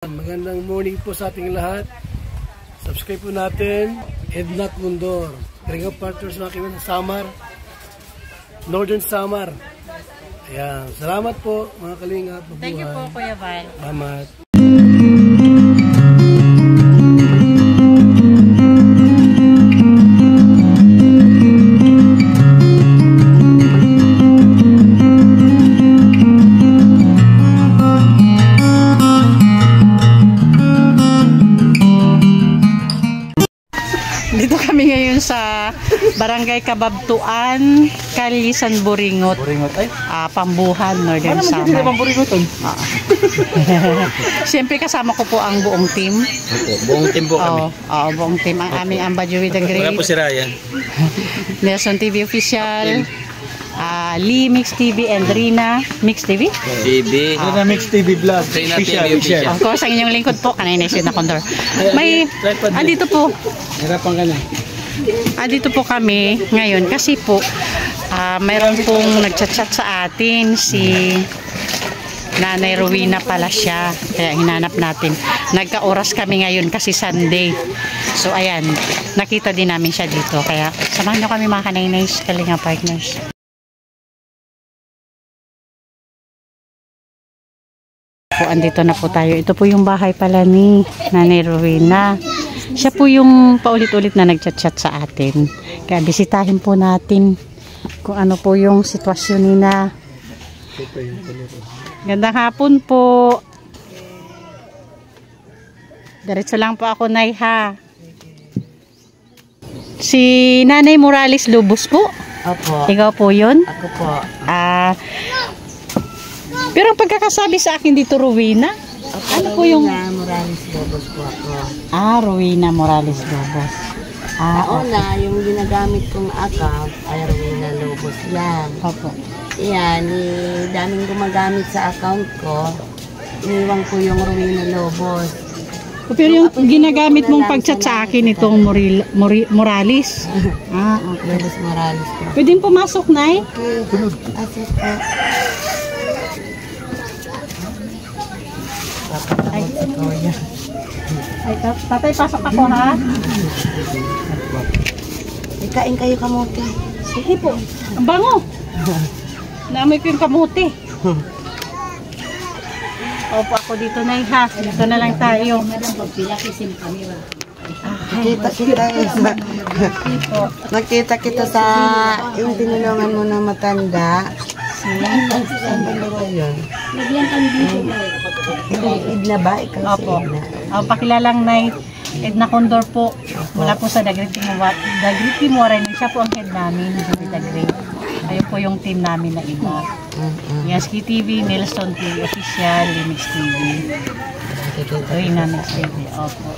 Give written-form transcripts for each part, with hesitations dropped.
Magandang morning po sa ating lahat. Subscribe po natin Edna Condor, Gringo Partners, mga sa Samar, Northern Samar. Ayan. Salamat po mga kalingap. Thank you po Kuya Val. Salamat. Dito kami ngayon sa Barangay Kababtuan, Kalisan, Boringot. Boringot ay? Pambuhan, Northern Samar. Ano bang Boringoton? Siyempre kasama ko po ang buong team. Okay, buong team po kami. Oo, buong team. Ang aming Ambadyo with the Great. Wala po si Ryan. Nelson TV Official. Lee Mix TV and Rina Mix TV. Rina Mix TV Vlog. Rina TV Official. Of course, ang inyong lingkod po, kanina si Edna Condor. May, andito po. Hirapan ka na. Andito po kami ngayon kasi po mayroon pong nagchat-chat sa atin si Nanay Rowena pala siya. Kaya hinanap natin. Nagka-oras kami ngayon kasi Sunday. So ayan, nakita din namin siya dito. Kaya samahan nyo kami mga kanay-nays, Kalinga Partners. Andito na po tayo. Ito po yung bahay pala ni Nanay Rowena. Siya po yung paulit-ulit na nagchat-chat sa atin. Kaya bisitahin po natin kung ano po yung sitwasyon nila. Gandang hapon po. Diretso lang po ako, Nay, ha. Si Nanay Morales Lubos po. Opo. Ikaw po yun? Ako po. Pero ang pagkakasabi sa akin dito, Rowena, ano po yung... Rowena Morales Lobos po ako. Rowena Morales Lobos. Una, yung ginagamit kong account ay Rowena Lobos yan. Opo. Yan, daming gumagamit sa account ko. Iniwan ko yung Rowena Lobos. Pero yung ginagamit mong pag-chat sa akin itong Morales. Okay. Lobos Morales po. Pwede pumasok, Nay? Okay. Asik po. Ay, tatay, pasok ako, ha? Ikain kayo kamote. Sige po. Ang bango. Naamoy ko yung kamuti. Opo, ako dito, Nay, ha? Dito na lang tayo. Nakita kita sa yung tinulungan mo na matanda. Idna ba? Opo. Pakilalang Nay Edna Condor po. Mula po sa Dagriti Moren. Siya po ang head namin. Ayun po yung team namin na iba. Yaski TV, Nelson TV Official, Limix TV. Rina Mix TV. Opo.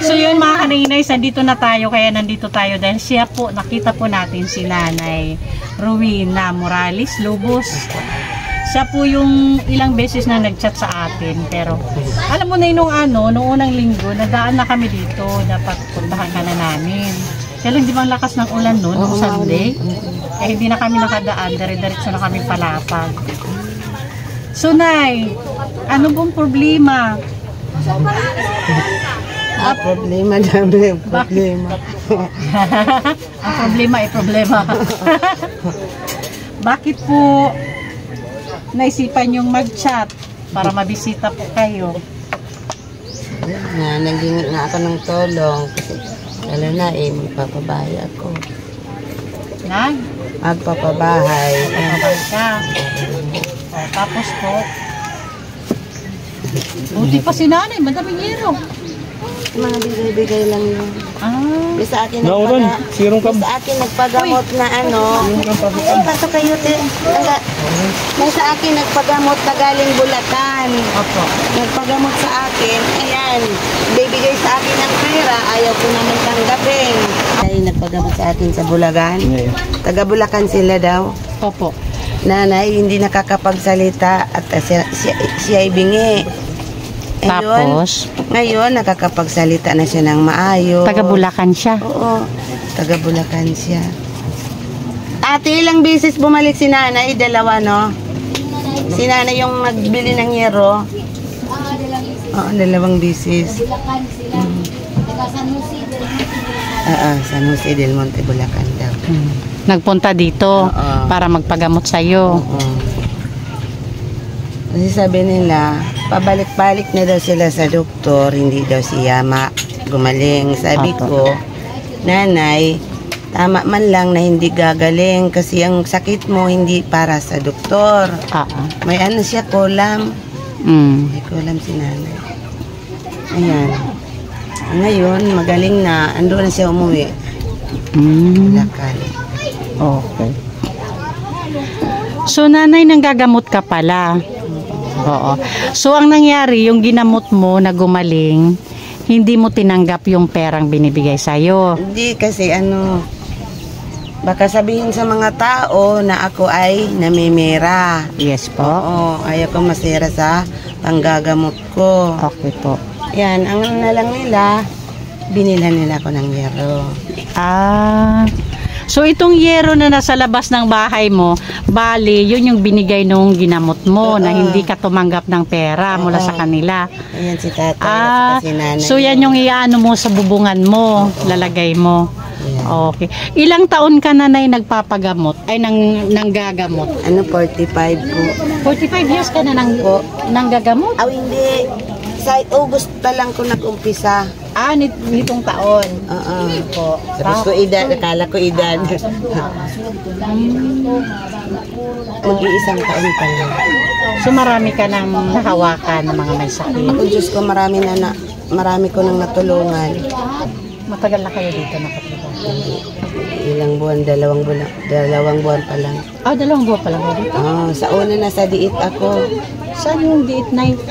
So yun mga kaninay, nandito na tayo, kaya nandito tayo dahil siya po, nakita po natin si Nanay Rowena Morales Lobos. Siya po yung ilang beses na nagchat sa atin, pero alam mo na yung noong unang linggo, nadaan na kami dito, dapat puntahan ka na namin. Kaya lang di bang lakas ng ulan noon, Sunday, eh hindi na kami nakadaan, dire-diretso na kami palapag. So Nay, ano pong problema? Problema dami. Problema. Ang problema ay problema. Bakit po naisipan yung mag-chat para mabisita po kayo? Naging nga ako ng tulong kasi lalo na magpapabahay ako. Magpapabahay. Magpapabahay ka. Tapos po, buti pa si Nanay, madaming hero. Mga bigay-bigay lang yun. Sa akin nagpagamot na paso kayo sa akin nagpagamot na galing Bulacan. Opo. Nagpagamot sa akin, ayan, bibigay sa akin ng pera, ayaw ko naman tanggapin. Ay, nagpagamot sa akin sa Bulacan. Taga Bulacan sila daw. Opo. Nanay, hindi nakakapagsalita at siya ay bingi. Tapos? Ngayon, nakakapagsalita na siya ng maayos. Taga Bulacan siya? Oo, taga Bulacan siya. Ate, ilang beses bumalik si Nanay? 2, no? Si nanay yung nagbili ng yero. Oo, 2 bisis. San Jose del Monte, Bulacan daw. Nagpunta dito Oo. para magpagamot sa'yo. Oo. Kasi sabi nila, pabalik-balik na daw sila sa doktor, hindi daw si Yama gumaling. Sabi ko, nanay, tama man lang na hindi gagaling kasi ang sakit mo hindi para sa doktor. May ano siya, kolam. May kolam si nanay. Ayan. Ngayon, magaling na. Ando na siya umuwi. Bulacan. Okay. So, nanay, nanggagamot ka pala. Oo. So, ang nangyari, yung ginamot mo na gumaling, hindi mo tinanggap yung perang binibigay sa'yo. Hindi kasi baka sabihin sa mga tao na ako ay namimira. Yes po. Oo, ayaw ko masira sa panggagamot ko. Okay po. Yan, ang na lang nila, binilhan nila ako ng yero. So itong yero na nasa labas ng bahay mo, bali, yun yung binigay nung ginamot mo na hindi ka tumanggap ng pera mula sa kanila. Ayan si tatay at si nanay. So yan yung iano mo sa bubungan mo, lalagay mo. Okay. Ilang taon ka, nanay, nagpapagamot? Ay, nanggagamot? 45 po. 45 years ka na nanggagamot? Hindi. Sa August pa lang ko nag-umpisa. Nitong taon. Po. Tapos ko edad, akala ko edad. Mag-iisang taon pa lang. So marami ka nang nahawakan ng mga may sakit? Ako, Diyos ko, marami ko nang natulungan. Matagal na kayo dito nakatira? Ilang buwan, 2 buwan pa lang. 2 buwan pa lang kayo dito? Sa una nasa diit ako. Saan yung diit na yun?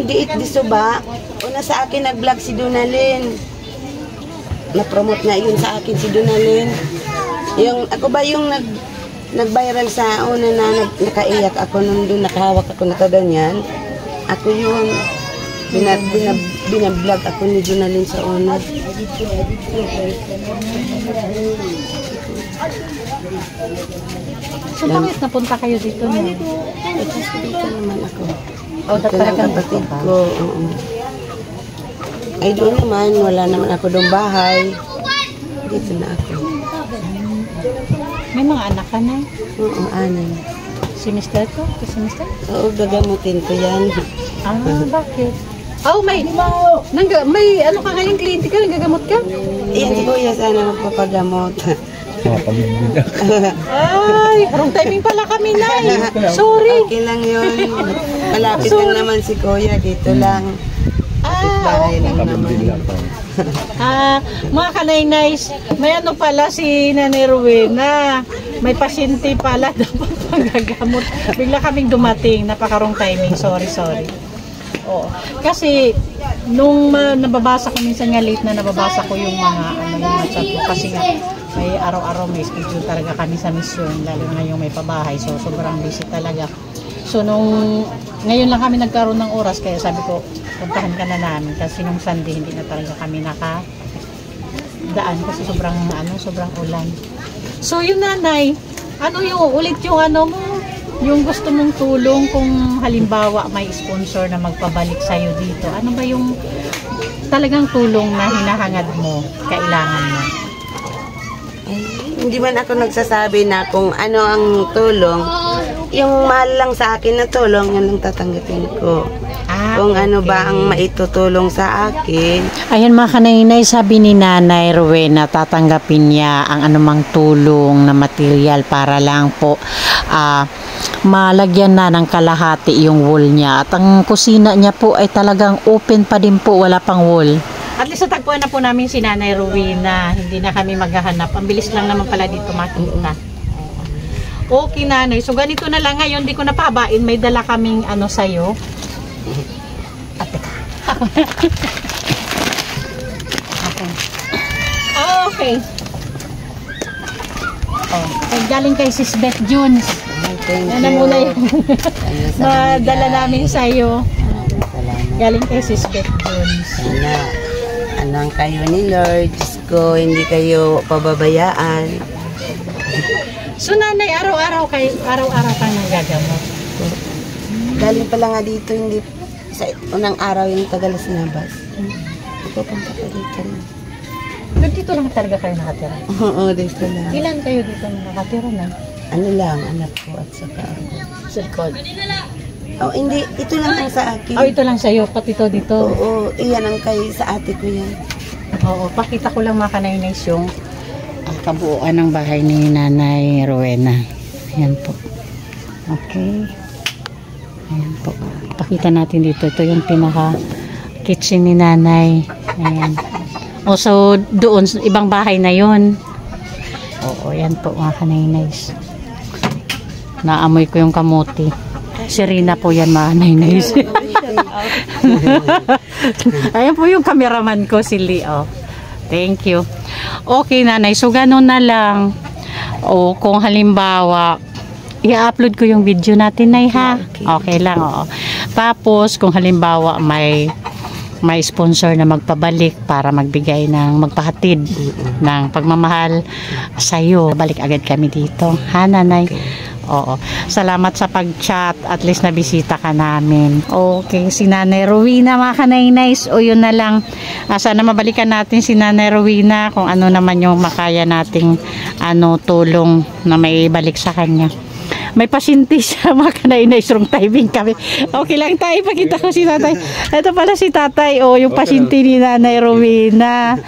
Diit di Suba. Una sa akin nag-vlog si Donalyn. Na-promote na yun sa akin si Donalyn. Ako ba yung nag-viral sa una na nakaiyak ako nung doon, nakahawak ako na kaganyan. Ako yun. Binablog ako ni Donalyn sa una. So bakit napunta kayo dito na? Dito naman ako. Dito lang kapatid ko. Ay doon naman, wala naman ako doon bahay. Dito na ako. May mga anak ka na? Oo, 6. Si Mr. ko? Si Mr.? Oo, gagamutin ko yan. Bakit? May ano ka kayong kliyente ka? Nagagamot ka? Iyan si Kuya, sana magpapagamot. Ay, wrong timing pala kami, Nay. Sorry. Okay lang yun. Malapit lang naman si Kuya, dito lang. Bahay lang naman. Mga kanay-nays, may ano pala si Nanay Rowena. May pasyente pala dapat magagamot. Bigla kaming dumating, napaka-wrong timing. Sorry. Kasi nung nababasa ko minsan nga late na nababasa ko yung mga chat ko kasi nga may araw-araw may schedule talaga kami sa mission, lalo na yung may pabahay, so sobrang busy talaga. So ngayon lang kami nagkaroon ng oras, kaya sabi ko puntahan ka na namin kasi nung Sunday hindi na talaga kami nakadaan kasi sobrang ulan. So yung nanay, ulit yung yung gusto mong tulong kung halimbawa may sponsor na magpabalik sa'yo dito, ano ba yung talagang tulong na hinahangad mo, kailangan mo? Hindi man ako nagsasabi na kung ano ang tulong. Yung mahal lang sa akin na tulong, yun lang tatanggapin ko. Kung ano ba ang maitutulong sa akin. Ayan mga kanainay, sabi ni Nanay Rowena, tatanggapin niya ang anumang tulong na material para lang po malagyan na ng kalahati yung wall niya. At ang kusina niya po ay talagang open pa din po, wala pang wall. At least natagpuan na po namin si Nanay Rowena, hindi na kami maghahanap. Ang bilis lang naman pala dito makita. Okay, Nanay. So ganito na lang ngayon, di ko napahabain, may dala kaming sa'yo. Okay. Galing kay Sis Beth Jones. Yan na muna yung madala namin sa'yo. Galing kay Sis Beth Jones. Anong kayo ni Lord, Diyos ko, hindi kayo pababayaan. So nanay, araw-araw ka nagagamot? galing pala nga dito, hindi sa unang araw yung tagal sinabas. Pupunta pa dito na. Dito lang talaga kayo nakatira? Oo, dito lang. Ilan kayo dito nakatira na? Ano lang, anak ko at saka ako. Sa likod? Oh, hindi, ito lang ang sa akin. Oh, ito lang sa'yo, pati ito dito. Oo, iyan ang kay sa ate ko yan. Oo, pakita ko lang mga kanainays yung kabuuan ng bahay ni Nanay Rowena. Ayan po. Okay. Ayan po. Pakita natin dito. Ito yung pinaka kitchen ni Nanay. Ayan. O, so doon, ibang bahay na yun. Oo, ayan po mga kanainays. Naamoy ko yung kamuti. Si Rina po yan mga kanainays. Ayan po yung cameraman ko, si Leo. Thank you. Okay, Nanay. So, ganun na lang. O, kung halimbawa, i-upload ko yung video natin, Nay, ha? Okay lang, oo. Tapos, kung halimbawa, may sponsor na magpabalik para magbigay ng magpahatid ng pagmamahal sa'yo, balik agad kami dito. Ha, Nanay? Oo. Salamat sa pag-chat. At least nabisita ka namin. Okay. Si Nanay Rowena, mga kanainays. O yun na lang. Sana mabalikan natin si Nanay Rowena kung ano naman yung makaya nating tulong na may balik sa kanya. May pasyente siya, mga kanainays. Wrong timing kami. Okay lang tayo. Pakita ko si tatay. Ito pala si tatay. O, yung pasyente ni Nanay Rowena.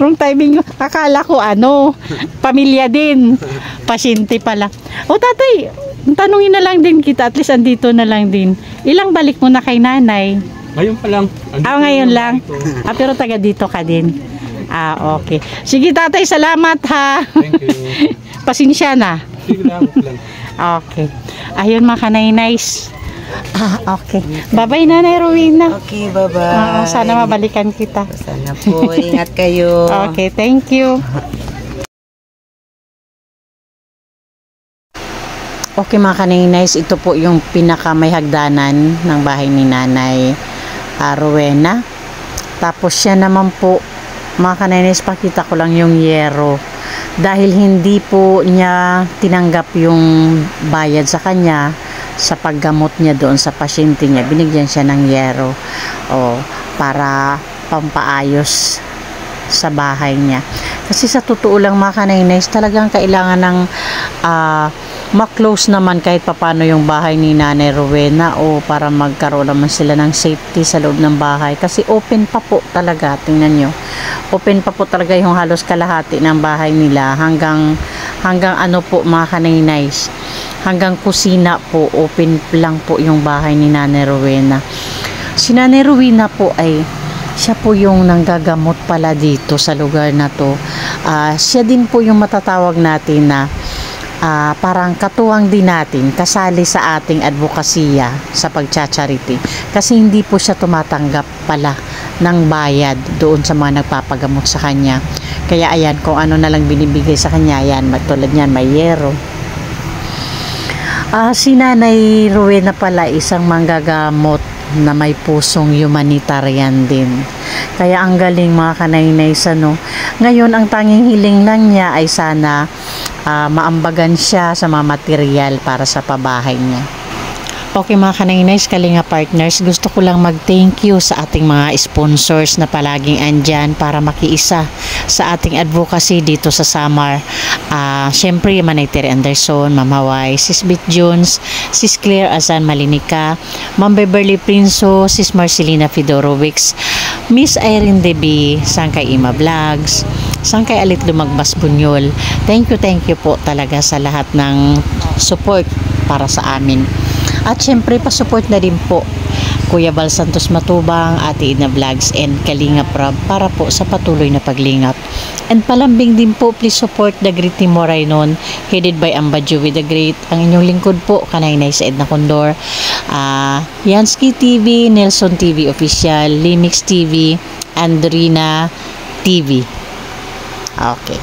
Wrong timing. Akala ko pamilya din. Pasyente pala. O tatay, tanungin na lang din kita. At least andito na lang din. Ilang balik mo na kay Nanay? Ngayon pa lang. Ngayon lang. Pero taga dito ka din. Okay. Sige tatay, salamat ha. Thank you. Pasensya na. Sige lang. Okay. Ayun mga kanainays. Okay. Bye-bye Nanay Rowena. Okay, bye-bye. Sana mabalikan kita. Sana po. Ingat kayo. Okay, thank you. Okay mga kanainays, ito po yung pinaka may hagdanan ng bahay ni Nanay Rowena. Tapos siya naman po, mga kanainays, pakita ko lang yung yero. Dahil hindi po niya tinanggap yung bayad sa kanya sa paggamot niya doon sa pasyente niya, binigyan siya ng yero para pampaayos sa bahay niya. Kasi sa totoo lang mga kanainays, talagang kailangan ng ma-close naman kahit papano yung bahay ni Nanay Rowena para magkaroon naman sila ng safety sa loob ng bahay. Kasi open pa po talaga, tingnan nyo. Open pa po talaga yung halos kalahati ng bahay nila hanggang po mga kanainays. Hanggang kusina po, open lang po yung bahay ni Nanay Rowena. Si Nanay Rowena po siya po yung nanggagamot pala dito sa lugar na to. Siya din po yung matatawag natin na parang katuwang din natin, kasali sa ating advokasya sa pagcha-charity. Kasi hindi po siya tumatanggap pala ng bayad doon sa mga nagpapagamot sa kanya. Kaya ayan, kung ano na lang binibigay sa kanya, ayan, tulad niyan, may yero. Si Nanay Rowena pala isang manggagamot na may pusong humanitarian din. Kaya ang galing mga kanainays, Ngayon, ang tanging hiling lang niya ay sana maambagan siya sa mga material para sa pabahay niya. Okay mga kanainays, Kalinga Partners, gusto ko lang mag-thank you sa ating mga sponsors na palaging andyan para makiisa sa ating advocacy dito sa Samar. Siyempre, Manay Terry Anderson, Ma'am Hawaii, Sis Bit Jones, Sis Claire Azan Malinica, Ma'am Beverly Prinso, Sis Marcelina Fedorovics, Miss Irene Debbie, Sangkay Ima Vlogs, Sangkay Alit Lumagbas Bunyol. Thank you po talaga sa lahat ng support para sa amin. At syempre, pa-support na din po Kuya Bal Santos Matubang, Ate Ina Vlogs, and Kalinga Prab para po sa patuloy na paglingap. And palambing din po, please support The Great Team Moraynon, headed by Amba Joey the Great. Ang inyong lingkod po, Kanainay sa Edna Condor, Yansky TV, Nelson TV Official, Limix TV, Andrina TV. Okay.